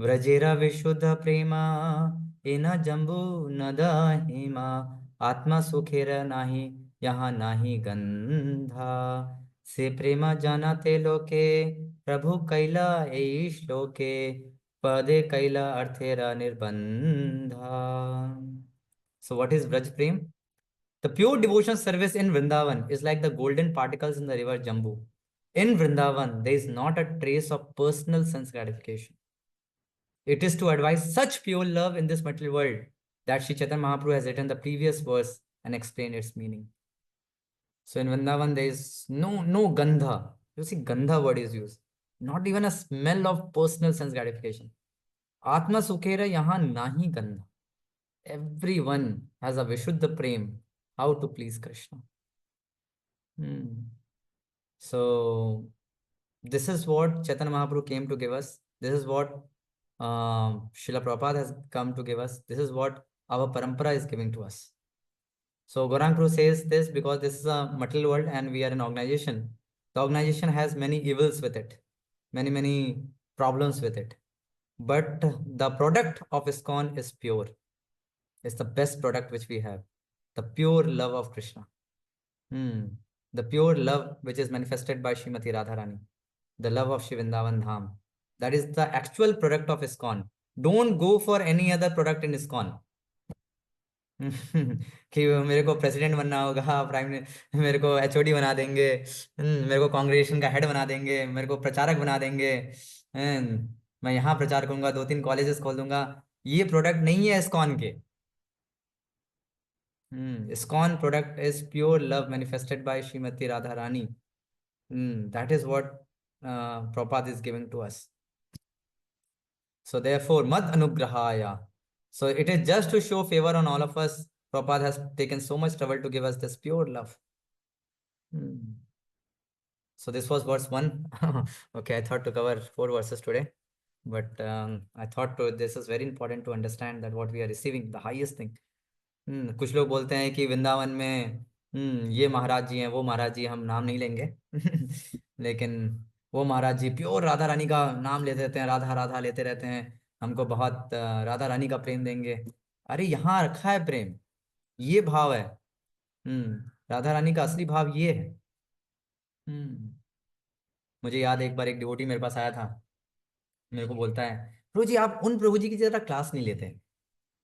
व्रजेरा विशुद्ध प्रेमा, एना जम्बू नदा हिमा, आत्मा सुखेर नाही यहाँ नाही गंधा. से प्रेमा जाना ते लोके, प्रभु कैला ए श्लोके, पदे कैला अर्थेरा निर्बंधा. So what is Vraj Prem? The pure devotion service in Vrindavan is like the golden particles in the river Jambu. In Vrindavan, there is not a trace of personal sense gratification. It is to advise such pure love in this material world that Sri Chaitanya Mahaprabhu has written the previous verse and explained its meaning. So in Vrindavan, there is no gandha. You see, gandha word is used. Not even a smell of personal sense gratification. Atma sukhera yahan nahi gandha. Everyone has a Vishuddha Prem, how to please Krishna. So this is what Chaitanya Mahaprabhu came to give us. This is what Srila Prabhupada has come to give us. This is what our parampara is giving to us. So Gaurang Prabhu says this because this is a material world and we are an organization. The organization has many evils with it, many problems with it. But the product of ISKCON is pure. It's the best product which we have. The pure love of Krishna. Hmm. The pure love which is manifested by Srimati Radharani. The love of Shivindavan Dham. That is the actual product of ISKCON. Don't go for any other product in ISKCON. कि मेरे को president बनना होगा, मेरे को HOD बना देंगे, मेरे को कांग्रेगेशन का हेड बना देंगे, मेरे को प्रचारक बना देंगे, मैं यहाँ प्रचार करूंगा, 2-3 कॉलेजेस खोल दूंगा। ये प्रोडक्ट नहीं है इस्कॉन के। ISKCON product is pure love manifested by Shrimati Radha Rani. That is what Prabhupada is giving to us. So therefore, mad anugrahaya. So it is just to show favor on all of us. Prabhupada has taken so much trouble to give us this pure love. Hmm. So this was verse 1. Okay, I thought to cover 4 verses today. But I thought this is very important to understand that what we are receiving, the highest thing. कुछ लोग बोलते हैं कि वृंदावन में ये महाराज जी हैं, वो महाराज जी, हम नाम नहीं लेंगे। लेकिन वो महाराज जी प्योर राधा रानी का नाम लेते रहते हैं, राधा राधा लेते रहते हैं, हमको बहुत राधा रानी का प्रेम देंगे। अरे यहाँ रखा है प्रेम, ये भाव है। राधा रानी का असली भाव ये है। हम्म मुझे याद है एक बार एक डिवोटी मेरे पास आया था, मेरे को बोलता है, प्रभु जी आप उन प्रभु जी की ज्यादा क्लास नहीं लेते।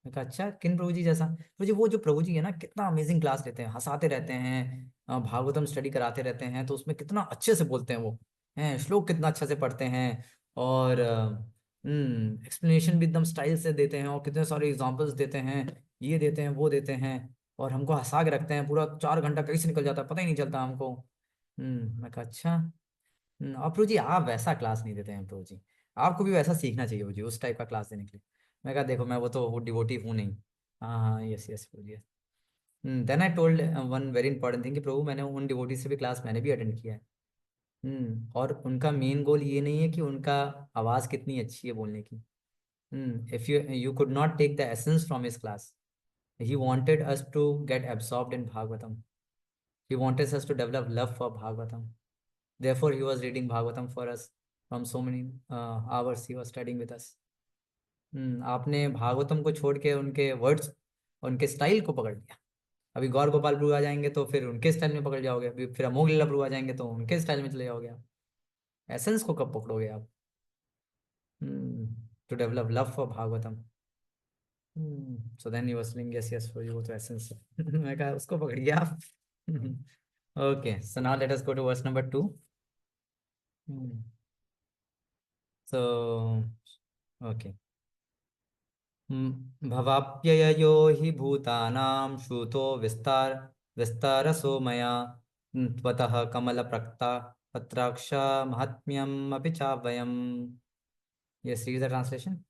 मैं कहा अच्छा, किन प्रभु जी जैसा? प्रभु जी वो जो प्रभु जी है ना, कितना अमेजिंग क्लास लेते हैं, हंसाते रहते हैं, भागवतम स्टडी कराते रहते हैं, तो उसमें कितना अच्छे से बोलते हैं वो, हैं श्लोक कितना अच्छा से पढ़ते हैं, और एक्सप्लेनेशन भी एकदम स्टाइल से देते हैं, और कितने सारे एग्जांपल्स देते हैं, ये देते हैं वो देते हैं, और हमको हंसा के रखते हैं। पूरा 4 घंटा कैसे निकल जाता है पता ही नहीं चलता हमको। मैं कहा अच्छा। और प्रभु जी आप वैसा क्लास नहीं देते हैं प्रभु जी, आपको भी वैसा सीखना चाहिए प्रभु जी, उस टाइप का क्लास देने के लिए। मैं कहा देखो मैं वो डिवोटी हूँ नहीं। हाँ हाँ, yes yes Prabhu ji. Then I told one very important thing कि प्रभु मैंने उन डिवोटी से भी क्लास मैंने भी अटेंड किया है। और उनका मेन गोल ये नहीं है कि उनका आवाज़ कितनी अच्छी है बोलने की। If you could not take the essence from his class. He wanted us to get absorbed in Bhagavatam. He wanted us to develop love for Bhagavatam. Therefore, he was reading Bhagavatam for us from so many hours. He was studying with us. आपने भागवतम को छोड़ के उनके words, उनके style को पकड़ लिया। अभी गौर गोपाल प्रभु आ जाएंगे तो फिर उनके स्टाइल में पकड़ जाओगे, अभी फिर अमोघ लीला प्रभु आ जाएंगे तो उनके स्टाइल में चले जाओगे आप। एसेंस को कब पकड़ोगे आप? To develop love for Bhagavatam. So then you was saying yes yes for you, तो एसेंस। मैं कहा उसको पकड़िए आप। Okay, so now let us go to verse number 2। So okay. भवाप्यययो हि भूतानां श्रुतो विस्तारसो मया त्वतः कमलप्रक्ता पत्राक्ष महात्म्यम् अपि चाव्ययम्। Yes, read the translation.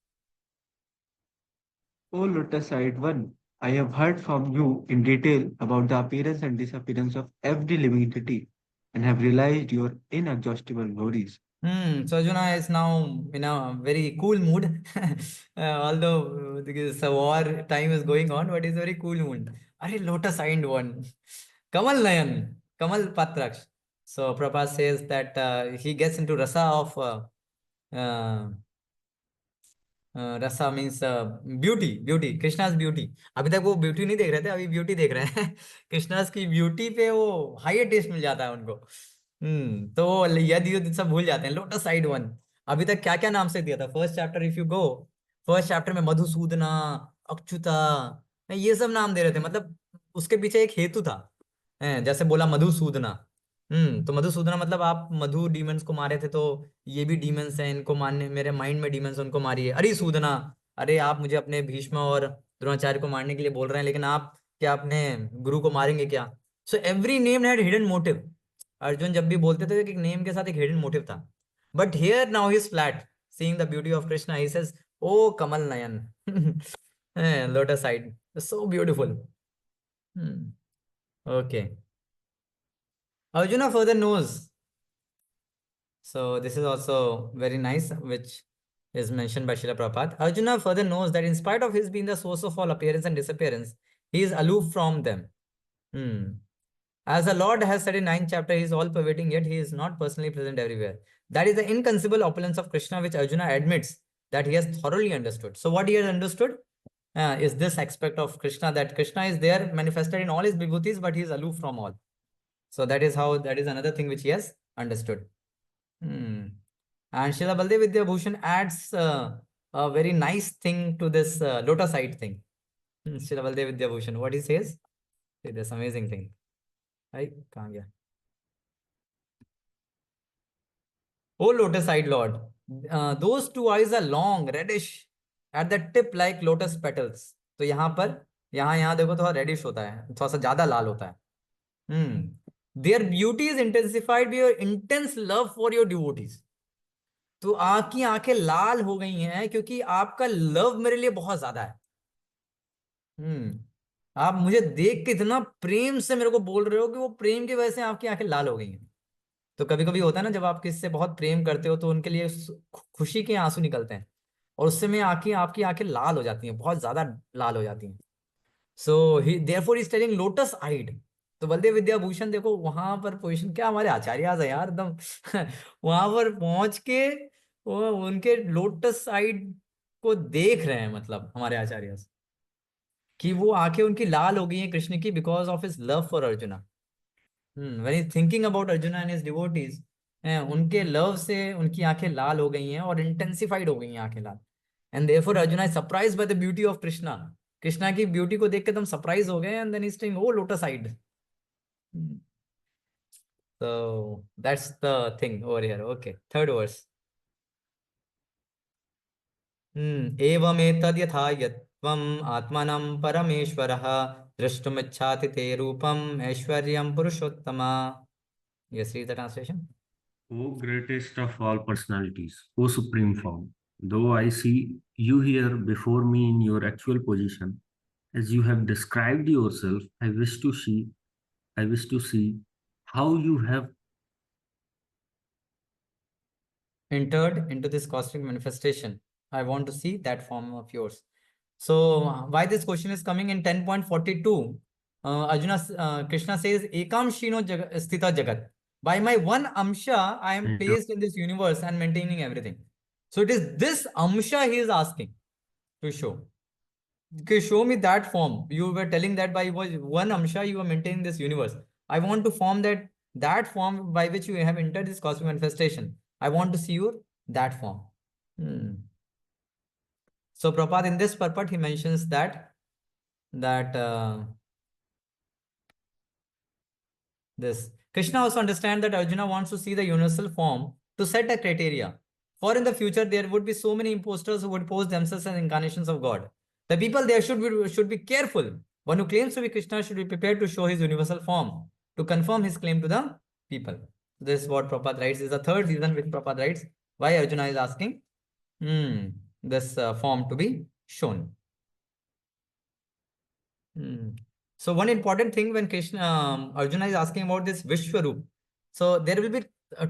O Lotus-eyed one, I have heard from you in detail about the appearance and disappearance of every living entity and have realized your inexhaustible glories. So Arjuna is now in a very cool mood. Although because the war time is going on, but he's very cool mood. Are lotus eyed one. Kamal Nayan, Kamal Patraksh. So Prabhupada says that he gets into rasa of uh, रसा means beauty, beauty Krishna's beauty. अभी तक वो beauty नहीं देख रहे थे, अभी beauty देख रहे हैं। कृष्णाज की ब्यूटी पे वो हाईर टेस्ट मिल जाता है उनको। तो वो यदि युद्ध सब भूल जाते हैं। लोटस साइड वन अभी तक क्या क्या नाम से दिया था first chapter, if you go first chapter में मधुसूदना, अच्युता, ये सब नाम दे रहे थे, मतलब उसके पीछे एक हेतु था। जैसे बोला मधुसूदना, तो मधुसूदना मतलब आप मधु डीमंस को मारे थे, तो ये भी डीमंस हैं, इनको मारने, मेरे माइंड में डीमंस उनको मारिए। अरे सूदना, अरे आप मुझे अपने भीष्म और द्रोणाचार्य को मारने के लिए बोल रहे हैं, लेकिन आप क्या अपने गुरु को मारेंगे क्या? So every name had hidden motive. Arjun जब भी बोलते थे कि नेम के साथ एक हिडन मोटिव था। But here now he is flat seeing the beauty of Krishna, he says O Kamal Nayan. Lotus side, so beautiful. Okay, Arjuna further knows. So this is also very nice, which is mentioned by Srila Prabhupada. Arjuna further knows that in spite of his being the source of all appearance and disappearance, he is aloof from them. As the Lord has said in 9th chapter, he is all pervading, yet he is not personally present everywhere. That is the inconceivable opulence of Krishna, which Arjuna admits that he has thoroughly understood. So what he has understood is this aspect of Krishna, that Krishna is there manifested in all his vibhutis, but he is aloof from all. So that is another thing which he has understood. Hmm. And Srila Baldev Vidya Bhushan adds a very nice thing to this lotus-eyed thing. Srila Baldev Vidya Bhushan, what he says? See this amazing thing. Right? Kahan gaya? Oh, lotus-eyed Lord, those two eyes are long, reddish, at the tip like lotus petals. तो यहाँ पर यहाँ देखो थोड़ा reddish होता है, थोड़ा सा ज्यादा लाल होता है. Their beauty is intensified by your intense love for your devotees. तो आपकी आंखें लाल हो गई हैं क्योंकि आपका लव मेरे लिए बहुत ज्यादा है. आप मुझे देख के इतना प्रेम से मेरे को बोल रहे हो कि वो प्रेम की वजह से आपकी आंखें लाल हो गई हैं. तो कभी कभी होता है ना, जब आप किसी से बहुत प्रेम करते हो तो उनके लिए खुशी के आंसू निकलते हैं, और उससे में आपकी आंखें लाल हो जाती हैं, बहुत ज्यादा लाल हो जाती हैं. So he therefore is telling lotus eyed. तो बलदेव विद्याभूषण देखो वहां पर पोजीशन, क्या हमारे आचार्य है यार एकदम वहां पर पहुंच के वो उनके लोटस आइड को देख रहे हैं, मतलब हमारे आचार्य कि वो आंखें उनकी लाल हो गई हैं कृष्ण की, because of his love for arjuna. when he's thinking about Arjuna and his devotees, उनके लव से उनकी आंखें लाल हो गई हैं और इंटेंसिफाइड हो गई हैं आंखें लाल. And therefore Arjuna is surprised by the beauty of Krishna. Krishna की ब्यूटी को देख के तुम सरप्राइज हो गए, and then is telling O lotus eyed. So that's the thing over here. Okay, third verse. एवमेतद् यथा यत्त्वम् आत्मानं परमेश्वरः द्रष्टुमिच्छाति ते रूपम् ऐश्वर्यं Purushottama. Yes, read the translation. O greatest of all personalities, O supreme form, though I see you here before me in your actual position, as you have described yourself, I wish to see how you have entered into this cosmic manifestation. I want to see that form of yours. So why this question is coming in 10.42? Arjuna, Krishna says, Ekam Shino Sthita Jagat. By my one amsha, I am placed in this universe and maintaining everything. So it is this amsha he is asking to show. Okay, show me that form. You were telling that by one amsha you are maintaining this universe. I want to form that form by which you have entered this cosmic manifestation. I want to see that form. So Prabhupada in this purport he mentions that this Krishna also understands that Arjuna wants to see the universal form to set a criteria. For in the future there would be so many impostors who would pose themselves as incarnations of God. The people there should be careful. One who claims to be Krishna should be prepared to show his universal form to confirm his claim to the people. This is what Prabhupada writes. This is the third reason which Prabhupada writes why Arjuna is asking this form to be shown. So one important thing when Arjuna is asking about this Vishwaroop. So there will be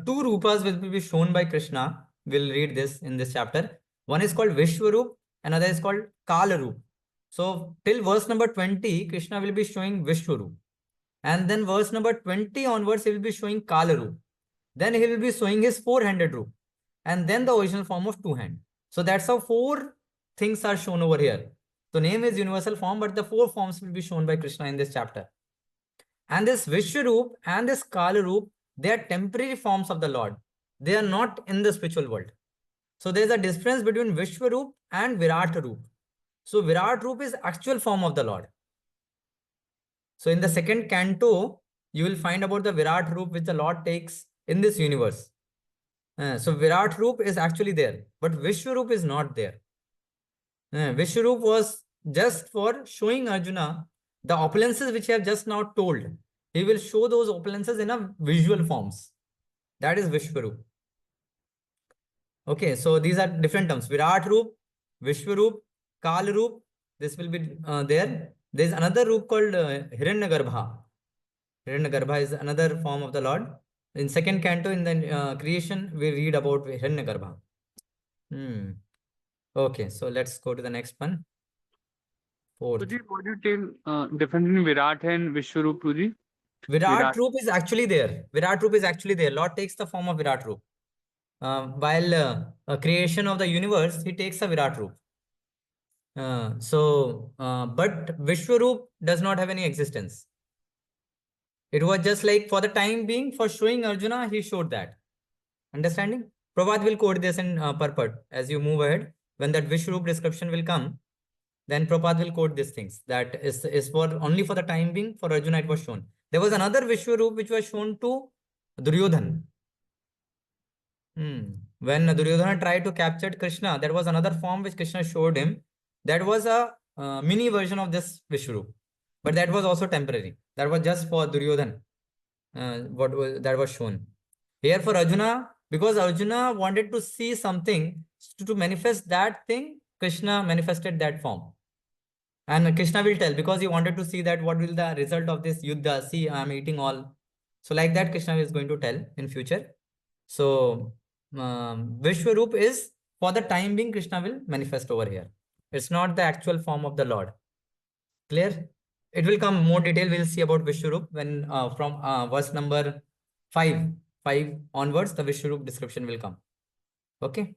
two Rupas which will be shown by Krishna. We'll read this in this chapter. One is called Vishwaroop, another is called Kalaroop. So till verse number 20, Krishna will be showing Vishwaroop. And then verse number 20 onwards, he will be showing Kalaroop. Then he will be showing his four-handed roop. And then the original form of two-hand. So that's how four things are shown over here. So name is universal form, but the four forms will be shown by Krishna in this chapter. And this Vishwaroop and this Kalaroop, they are temporary forms of the Lord. They are not in the spiritual world. So there is a difference between Vishwaroop and Virat Roop. So Virat Roop is actual form of the Lord. So in the second canto, you will find about the Virat Roop which the Lord takes in this universe. So Virat Roop is actually there, but Vishwaroop is not there. Vishwaroop was just for showing Arjuna the opulences which I have just now told. He will show those opulences in a visual forms. That is Vishwaroop. Okay, so these are different terms. Virat Roop, Vishwaroop, Kal Roop. This will be there. There is another roop called Hiranyagarbha. Hiranyagarbha is another form of the Lord. In second canto, in the creation, we read about Hiranyagarbha. Okay, so let's go to the next one. Fourth. Prabhuji, what do you tell difference between Virat and Vishwaroop, Prabhuji? Virat Roop is actually there. Virat Roop is actually there. Lord takes the form of Virat Roop. while creation of the universe, he takes a Virat Roop. But Vishwaroop does not have any existence. It was just like for the time being, for showing Arjuna, he showed that. Understanding? Prabhat will quote this in purport as you move ahead. When that Vishwaroop description will come, then Prabhat will quote these things. That is for only for the time being, for Arjuna it was shown. There was another Vishwaroop which was shown to Duryodhan. When Duryodhana tried to capture Krishna, that was another form which Krishna showed him. That was a mini version of this Vishwaroop. But that was also temporary. That was just for Duryodhana. That was shown. Here for Arjuna, because Arjuna wanted to see something to manifest that thing, Krishna manifested that form. And Krishna will tell because he wanted to see that what will the result of this yuddha. See, I am eating all. So like that, Krishna is going to tell in future. So Vishwaroop is for the time being, Krishna will manifest over here. It's not the actual form of the Lord. Clear? It will come more detail. We'll see about Vishwaroop when from verse number 5 onwards, the Vishwaroop description will come. Okay.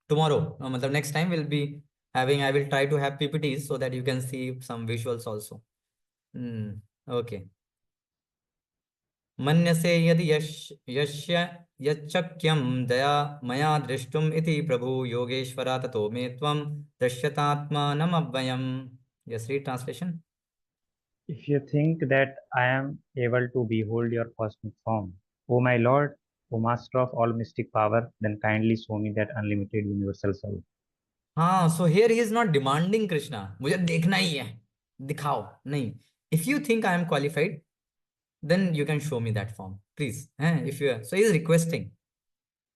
Tomorrow, the next time we'll be having, I will try to have PPTs so that you can see some visuals also. Okay. मन्यसे यदि यस्य यच्चक्यं दया मया दृष्टुम् इति प्रभु योगेश्वरा ततो मे त्वं दृश्यतात्मानमव्ययम्. Yes, read translation. If you think that I am able to behold your cosmic form, O my Lord, O Master of all mystic power, then kindly show me that unlimited universal self. हाँ, so here he is not demanding Krishna. मुझे देखना ही है, दिखाओ नहीं. If you think I am qualified, then you can show me that form, please. If you are, so he is requesting.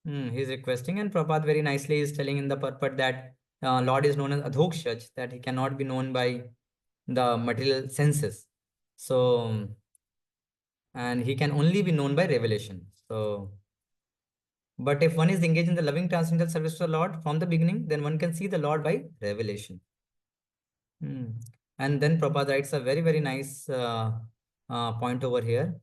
He is requesting, and Prabhupada very nicely is telling in the purport that Lord is known as Adhokshaj, that he cannot be known by the material senses. So, and he can only be known by revelation. So, but if one is engaged in the loving transcendental service to the Lord from the beginning, then one can see the Lord by revelation. And then Prabhupada writes a very, very nice point over here.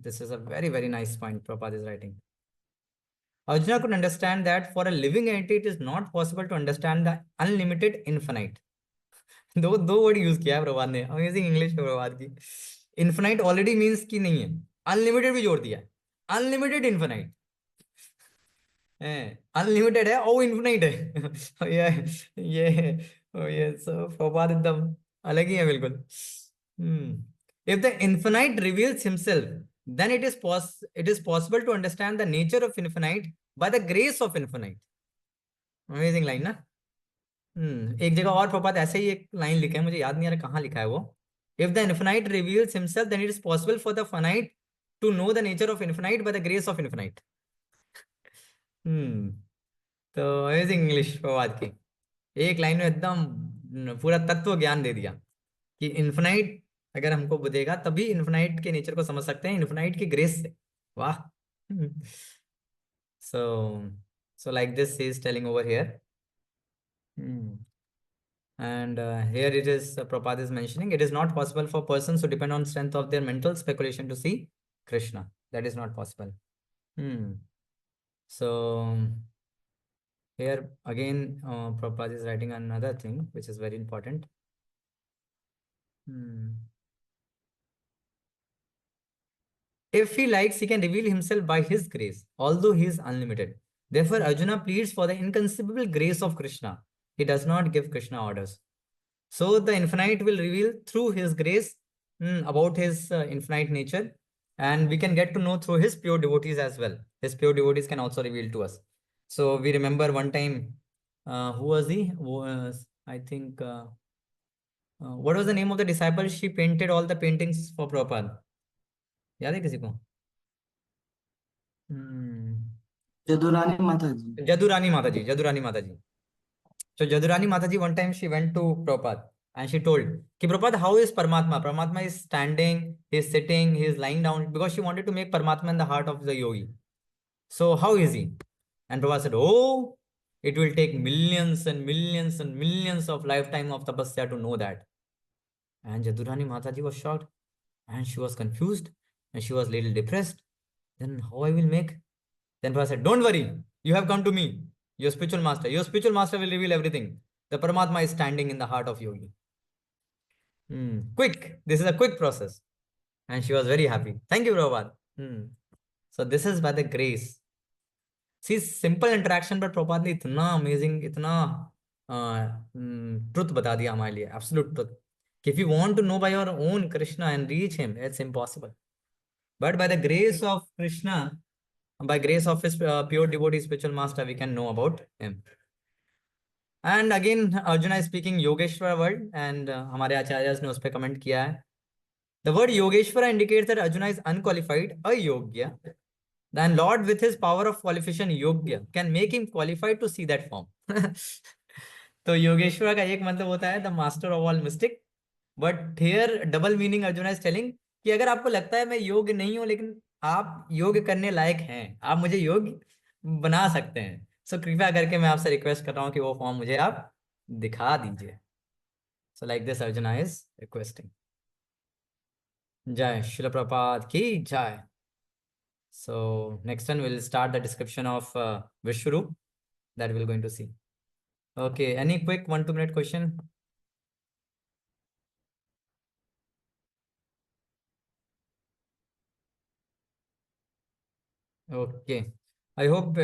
This is a very, very nice point Prabhupada is writing. Arjuna could understand that for a living entity, it is not possible to understand the unlimited infinite. दो word use किया है प्रभात ने, amazing English है प्रभात की. Infinite already means कि नहीं है, unlimited भी जोड़ दिया. अनलिमिटेड इन्फिनाइट अनलिमिटेड है और इन्फिनाइट है. ये सो प्रभात एकदम अलग ही है बिल्कुल. If the infinite reveals himself, then it is possible to understand the nature of infinite by the grace of infinite. Amazing line ना. एक जगह और प्रपात ऐसे ही एक लाइन लिखा है, मुझे याद नहीं आ रहा कहाँ लिखा है वो. If the infinite reveals himself, then it is possible for the finite to know the nature of infinite by the grace of infinite. तो अमेजिंग इंग्लिश प्रभात की, एक लाइन में एकदम पूरा तत्व ज्ञान दे दिया कि इन्फिनाइट अगर हमको देगा तभी इन्फिनाइट के नेचर को समझ सकते हैं, इन्फिनाइट की ग्रेस से. वाह. So like this he is telling over here. And here it is, Prabhupada is mentioning, it is not possible for persons to depend on strength of their mental speculation to see Krishna. That is not possible. So here again, Prabhupada is writing another thing which is very important. If he likes, he can reveal himself by his grace, although he is unlimited. Therefore, Arjuna pleads for the inconceivable grace of Krishna. He does not give Krishna orders. So the infinite will reveal through his grace about his infinite nature, and we can get to know through his pure devotees as well. His pure devotees can also reveal to us. So we remember one time, who was he? I think, what was the name of the disciple? She painted all the paintings for Prabhupada. याद है किसी को? Jadurani Mataji. Jadurani Mataji. Jadurani Mataji. So Jadurani Mataji, one time she went to Prabhupada and she told, Ki Prabhupada, how is Paramatma? Paramatma is standing, he is sitting, he is lying down, because she wanted to make Paramatma in the heart of the yogi. So how is he? And Prabhupada said, oh, it will take millions and millions and millions of lifetime of tapasya to know that. And Jadurani Mataji was shocked and she was confused and she was a little depressed. Then how I will make? Then Prabhupada said, don't worry, you have come to me, your spiritual master. Your spiritual master will reveal everything. The Paramatma is standing in the heart of yogi. Quick. This is a quick process. And she was very happy. Thank you, Prabhupada. So this is by the grace. See, simple interaction, but Prabhupada ने इतना amazing, इतना truth बता दिया हमारे लिए, absolute truth. If you want to know by your own Krishna and reach him, it's impossible. But by the grace of Krishna, by grace of his pure devotee spiritual master, we can know about him. And again, Arjuna is speaking Yogeshwara word, and हमारे आचार्यस ने उस पर comment किया है. The word Yogeshwara indicates that Arjuna is unqualified, ayogya. Then Lord, with his power of qualification, yogya, can make him qualified to see that form. तो योगेश्वर का एक मतलब होता है the master of all mistake. But here double meaning arjuna is telling कि अगर आपको लगता है मैं योग्य नहीं हूं, लेकिन आप योग करने लायक हैं, आप मुझे योग्य बना सकते हैं. सो कृपया करके मैं आपसे रिक्वेस्ट कर रहा हूं कि वो फॉर्म मुझे आप दिखा दीजिए. So like this arjuna is requesting. जय शिल प्रपात की जय. So next one we'll start the description of Vishwarup that we're going to see. Okay, any quick 1-2 minute question? Okay, I hope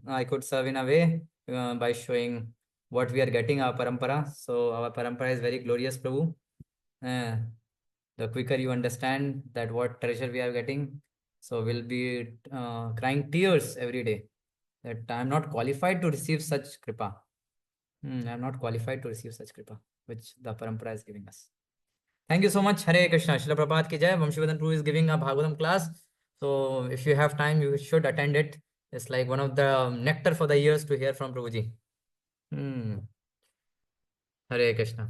I could serve in a way by showing what we are getting our parampara. So our parampara is very glorious, Prabhu. The quicker you understand that what treasure we are getting, so we'll be crying tears every day that I am not qualified to receive such kripa. I am not qualified to receive such kripa, which the parampara is giving us. Thank you so much. Hare Krishna. Srila Prabhupada ki jai. Vamshivadan Prabhu is giving a Bhagavatam class. So if you have time, you should attend it. It's like one of the nectar for the ears to hear from Prabhuji. Hare Krishna.